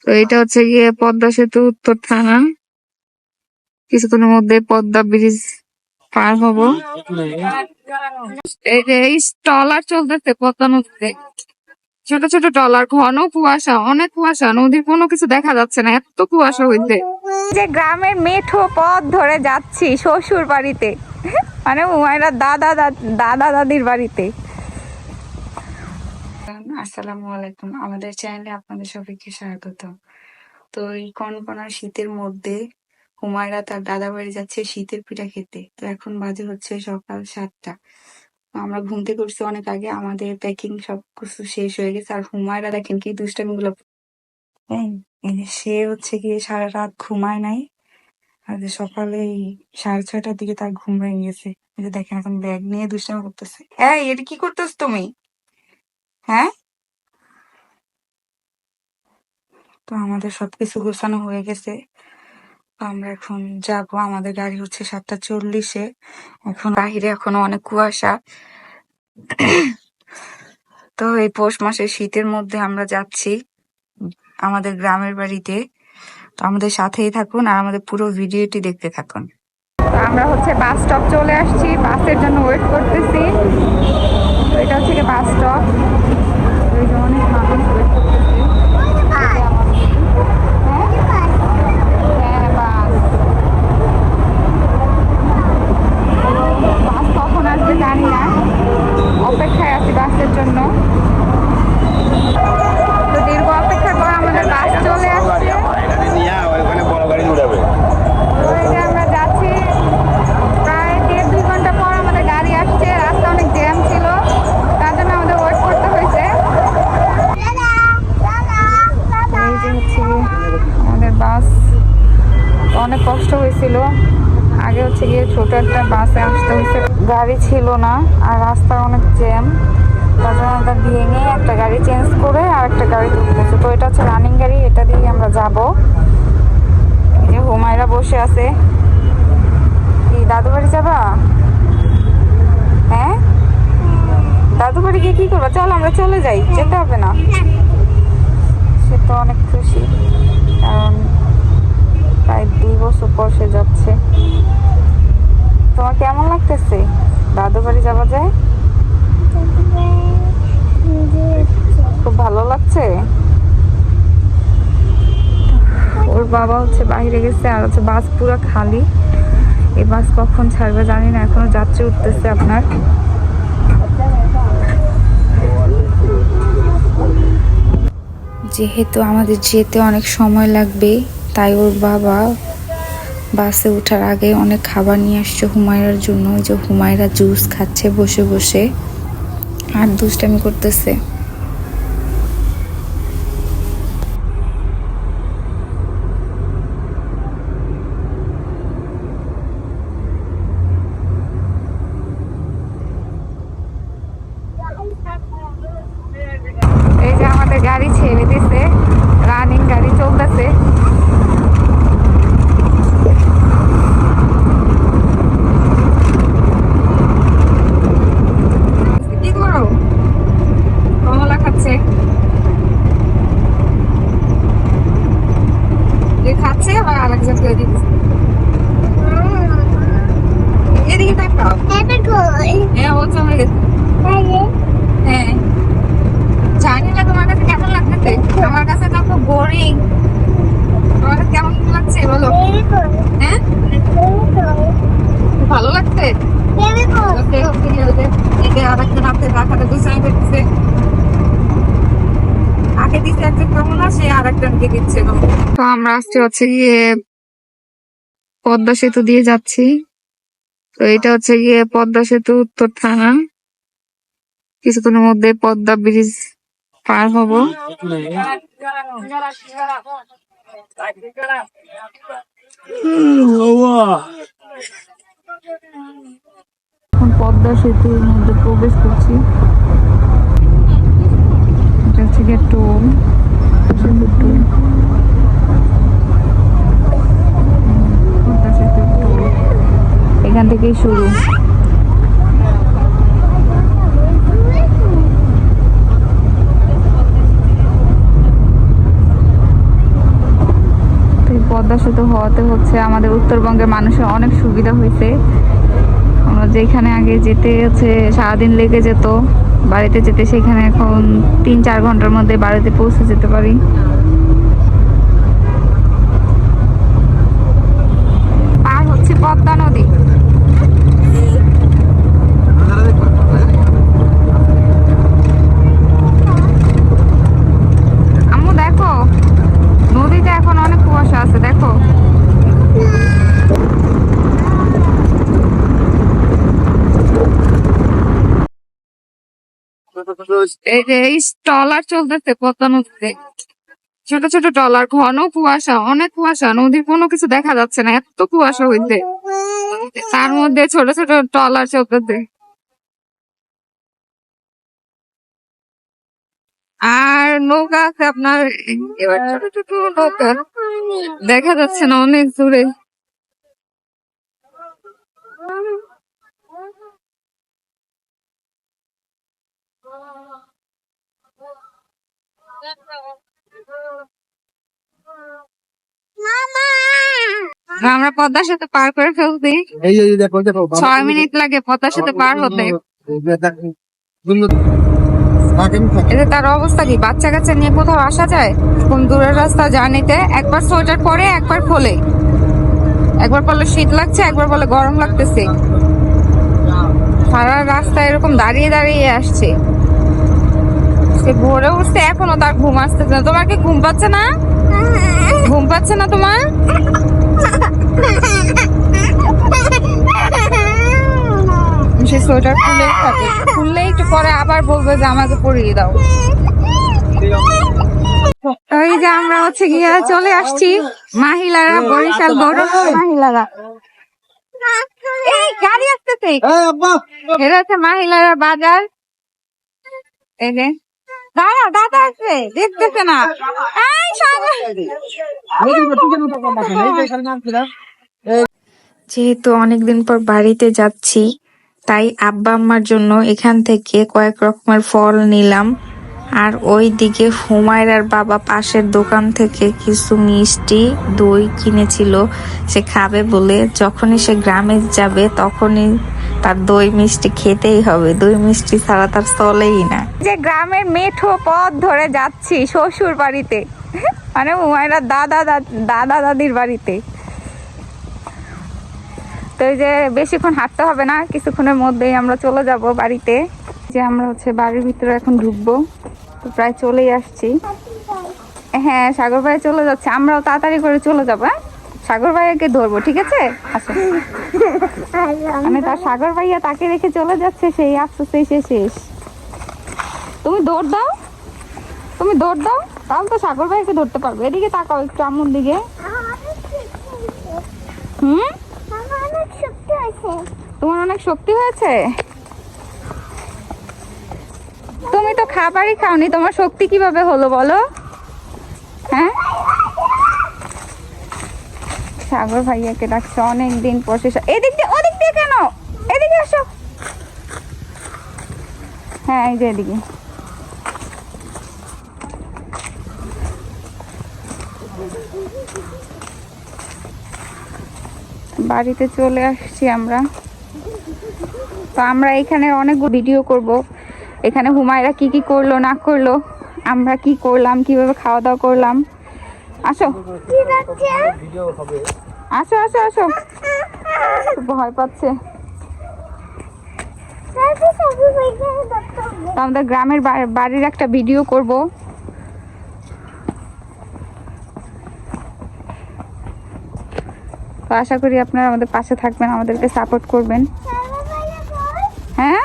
তো এটা হচ্ছে গিয়ে পদ্মা সেতু উত্তর থানা। কিছুক্ষণের মধ্যে পদ্মা ব্রিজ পার হব। এই যে এই ট্রলার চলতেছে পদ্মা নদীতে, ছোট ছোট ট্রলার, ঘন কুয়াশা, অনেক কুয়াশা, নদীর কোনো কিছু দেখা যাচ্ছে না, এত কুয়াশা হইতে। যে গ্রামের মেঠো পথ ধরে যাচ্ছি শ্বশুর বাড়িতে, মানে উমাইরা দাদা দাদির বাড়িতে। আসসালামু আলাইকুম, আমাদের চ্যানেলে আপনাদের সবাইকে স্বাগত। তো এই কনকনা শীতের মধ্যে হুমায়রা তার দাদা বাড়ি যাচ্ছে শীতের পিঠা খেতে। তো এখন বাজে হচ্ছে সকাল 7টা। আমরা ঘুম থেকে উঠছি অনেক আগে, আমাদের প্যাকিং সবকিছু শেষ হয়ে গেছে। আর হুমায়রা দেখেন কি দুষ্টামি গুলো, সে হচ্ছে গিয়ে সারা রাত ঘুমায় নাই। আর যে সকালে 6:30টার দিকে তার ঘুম ভেঙে গেছে। এই যে দেখেন এখন ব্যাগ নিয়ে দুষ্টামি করতেছে। এই এটা কি করতেছ তুমি? হ্যাঁ, তো আমাদের সবকিছু গোছানো হয়ে গেছে। আমরা এখন যাব, আমাদের গাড়ি হচ্ছে 7:40-এ। এখন বাহিরে এখনো অনেক কুয়াশা। তো এই পৌষ মাসের শীতের মধ্যে আমরা যাচ্ছি আমাদের গ্রামের বাড়িতে। তো আমাদের সাথেই থাকুন আর আমাদের পুরো ভিডিওটি দেখতে থাকুন। আমরা হচ্ছে বাস স্টপ চলে আসছি, বাসের জন্য ওয়েট করতেছি। তো এটা হচ্ছে কি বাস স্টপ, অনেক মানুষ ওয়েট করতেছি। বাস কখন আসবে জানি না, অপেক্ষায় আছি বাসের জন্য। তো দীর্ঘ অপেক্ষার পর আমাদের বাস চলে আসছে। আমরা যাচ্ছি, প্রায় 1.5-2 ঘন্টা পর আমাদের গাড়ি আসছে। রাস্তা অনেক জ্যাম ছিল, তার জন্য আমাদের ওয়েট করতে হয়েছে। এই যে হচ্ছে আমাদের বাস, অনেক কষ্ট হয়েছিল। আগে হচ্ছে গিয়ে ছোট একটা বাসে আসতে হয়েছে, গাড়ি ছিল না আর রাস্তা অনেক জ্যাম, তার জন্য আমরা ভেঙে একটা গাড়ি চেঞ্জ করে আর একটা গাড়ি তুলতেছে। তো এটা হচ্ছে রানিং গাড়ি, এটা দিয়ে আমরা যাব। এই যে হুমায়রা বসে আছে। কি দাদু বাড়ি যাবা? হ্যাঁ, দাদু বাড়ি গিয়ে কি করবা? চল আমরা চলে যাই, যেতে হবে না। সে তো অনেক খুশি, কারণ প্রায় 2 বছর পর সে যাচ্ছে। তোমার কেমন লাগতেছে দাদু বাড়ি যাওয়া যায়? খুব ভালো লাগছে। ওর বাবা হচ্ছে বাইরে গেছে, আর হচ্ছে বাস পুরো খালি। এই বাস কখন ছাড়বে জানি না, এখনো যাত্রী উঠতেছে আপনার। যেহেতু আমাদের যেতে অনেক সময় লাগবে, তাই ওর বাবা বাসে ওঠার আগে অনেক খাবার নিয়ে আসছে হুমায়রার জন্য। ওই যে হুমায়রা জুস খাচ্ছে বসে বসে আর দুষ্টামি করতেছে। এই যে আমাদের গাড়ি ছেড়ে দিছে, রানিং গাড়ি চলতেছে। কি করো? কমলা খাচ্ছে, খাচ্ছে আবার আরেকজন করে দিচ্ছে। এদিকে তাকাও। হ্যাঁ, ও চলে গেছে। হ্যাঁ, জানি না তোমার কাছে কেমন লাগতেছে, আমার কাছে তো খুব বোরিং। তোমার কাছে কেমন লাগছে বলো? হ্যাঁ, ভালো লাগছে। আরেকজন আপনার রাখাতে গুছাই করতেছে, আগে দিচ্ছে একজন কমলা, সে আরেকজনকে দিচ্ছে। তো আমরা আজকে হচ্ছে গিয়ে পদ্মা সেতু দিয়ে যাচ্ছি। তো এটা হচ্ছে গিয়ে পদ্মা সেতু উত্তর থানা। কিছুক্ষণের মধ্যে পদ্মা ব্রিজ পার হব। এখন পদ্মা সেতুর মধ্যে প্রবেশ করছি। এটা হচ্ছে গিয়ে টোল, পদ্মা সেতুর টোল এখান থেকেই শুরু। পদ্মা সেতু হওয়াতে হচ্ছে আমাদের উত্তরবঙ্গের মানুষের অনেক সুবিধা হয়েছে। আমরা যেখানে আগে যেতে হচ্ছে সারাদিন লেগে যেত বাড়িতে যেতে, সেখানে এখন 3-4 ঘন্টার মধ্যে বাড়িতে পৌঁছে যেতে পারি। পার হচ্ছে পদ্মা নদী। আম্মু দেখো নদীতে এখন অনেক কুয়াশা আছে, দেখো। এই যে এই ট্রলার চলতেছে পদ্মা নদীতে, ছোট ছোট ট্রলার, ঘন কুয়াশা, অনেক কুয়াশা, নদীর কোনো কিছু দেখা যাচ্ছে না, এত কুয়াশা হইতে। তার মধ্যে ছোট ছোট ট্রলার চলতেছে। আর নৌকা আছে আপনার, এবার ছোট ছোট নৌকা দেখা যাচ্ছে না অনেক দূরে। আমরা পদ্মার সাথে পার করে ফেলছি, 6 মিনিট লাগে পদ্মার সাথে পার হতে। তার অবস্থা কি, বাচ্চা কাচ্চা নিয়ে কোথাও আসা যায় কোন দূরের রাস্তা জার্নিতে? একবার সোয়েটার পরে একবার খোলে, একবার বলে শীত লাগছে, একবার বলে গরম লাগতেছে। সারা রাস্তা এরকম দাঁড়িয়ে দাঁড়িয়ে আসছে। সে ভোরে উঠছে এখনো তার ঘুম আসতেছে না। তোমার কি ঘুম পাচ্ছে না? ঘুম পাচ্ছে না তোমার? সে সোয়েটার খুলেই থাকে, খুললে একটু পরে আবার বলবে যে আমাকে পরিয়ে দাও। ওই যে আমরা হচ্ছে গিয়া চলে আসছি মাহিলারা, বরিশাল মাহিলারা। এই গাড়ি আসতেছে, এটা হচ্ছে মাহিলারা বাজার। এই যে দাদা দাদা আসছে, দেখতেছে না। যেহেতু অনেকদিন পর বাড়িতে যাচ্ছি, তাই আব্বা আম্মার জন্য এখান থেকে কয়েক রকমের ফল নিলাম। আর ওই দিকে হুমায়রার বাবা পাশের দোকান থেকে কিছু মিষ্টি দই কিনেছিল, সে খাবে বলে। যখনই সে গ্রামে যাবে তখনই তার দই মিষ্টি খেতেই হবে, দই মিষ্টি ছাড়া তার চলেই না। যে গ্রামের মেঠো পথ ধরে যাচ্ছি শ্বশুর বাড়িতে, মানে হুমায়রার দাদা দাদির বাড়িতে। তো এই যে বেশিক্ষণ হাঁটতে হবে না, কিছুক্ষণের মধ্যেই আমরা চলে যাব বাড়িতে। যে আমরা হচ্ছে বাড়ির ভিতরে এখন ঢুকবো, তো প্রায় চলেই আসছি। হ্যাঁ, সাগর ভাই চলে যাচ্ছে, আমরাও তাড়াতাড়ি করে চলে যাবো। হ্যাঁ, সাগর ভাইয়াকে ধরবো, ঠিক আছে? আসো। মানে তার সাগর ভাইয়া তাকে রেখে চলে যাচ্ছে, সেই আফসোসেই সে শেষ। তুমি দৌড় দাও, তুমি দৌড় দাও, তাহলে তো সাগর ভাইকে ধরতে পারবে। এদিকে তাকাও একটু আম্মুর দিকে। তোমার অনেক শক্তি হয়েছে? তুমি তো খাবারই খাওনি, তোমার শক্তি কিভাবে হলো বলো? হ্যাঁ, সাগর ভাইয়াকে ডাকছে অনেকদিন পর। এদিক দিয়ে, ওদিক দিয়ে কেন? এদিকে আসো। হ্যাঁ, এই যে এদিকে। বাড়িতে চলে আসছি আমরা। তো আমরা এখানে অনেক ভিডিও করব, এখানে হুমায়রা কি কি করলো না করলো, আমরা কি করলাম, কিভাবে খাওয়া দাওয়া করলাম। আসো আসো আসো আসো, ভয় পাচ্ছে। আমাদের গ্রামের বাড়ির একটা ভিডিও করব। তো আশা করি আপনারা আমাদের পাশে থাকবেন, আমাদেরকে সাপোর্ট করবেন। হ্যাঁ,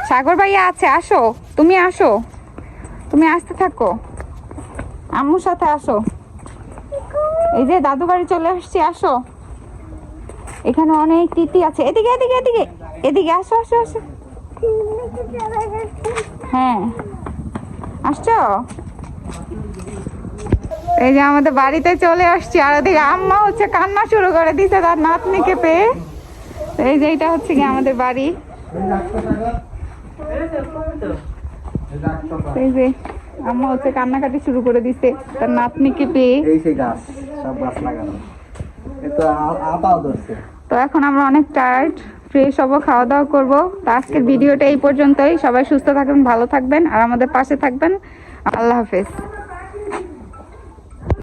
সাগর ভাইয়া আছে, আসো, তুমি আসো, তুমি আসতে থাকো, আম্মুর সাথে আসো। এই যে দাদু বাড়ি চলে আসছি, আসো। এখানে অনেক তিতি আছে, এদিকে এদিকে এদিকে এদিকে আসো আসো আসো। হ্যাঁ, আসছো? এই যে আমাদের বাড়িতে চলে আসছি। আর ওদিকে আম্মা হচ্ছে কান্না শুরু করে দিতে তার নাতনিকে পেয়ে। এই যে এটা হচ্ছে কি আমাদের বাড়ি। এই যে আম্মা হচ্ছে কান্নাকাটি শুরু করে দিছে তার নাতনিকে পেয়ে। এই সেই গাছ, সব গাছ লাগানো, এ তো আতাও ধরছে। তো এখন আমরা অনেক টায়ার্ড, ফ্রেশ হবো, খাওয়া দাওয়া করবো। তো আজকের ভিডিওটা এই পর্যন্তই। সবাই সুস্থ থাকবেন, ভালো থাকবেন আর আমাদের পাশে থাকবেন। আল্লাহ হাফেজ।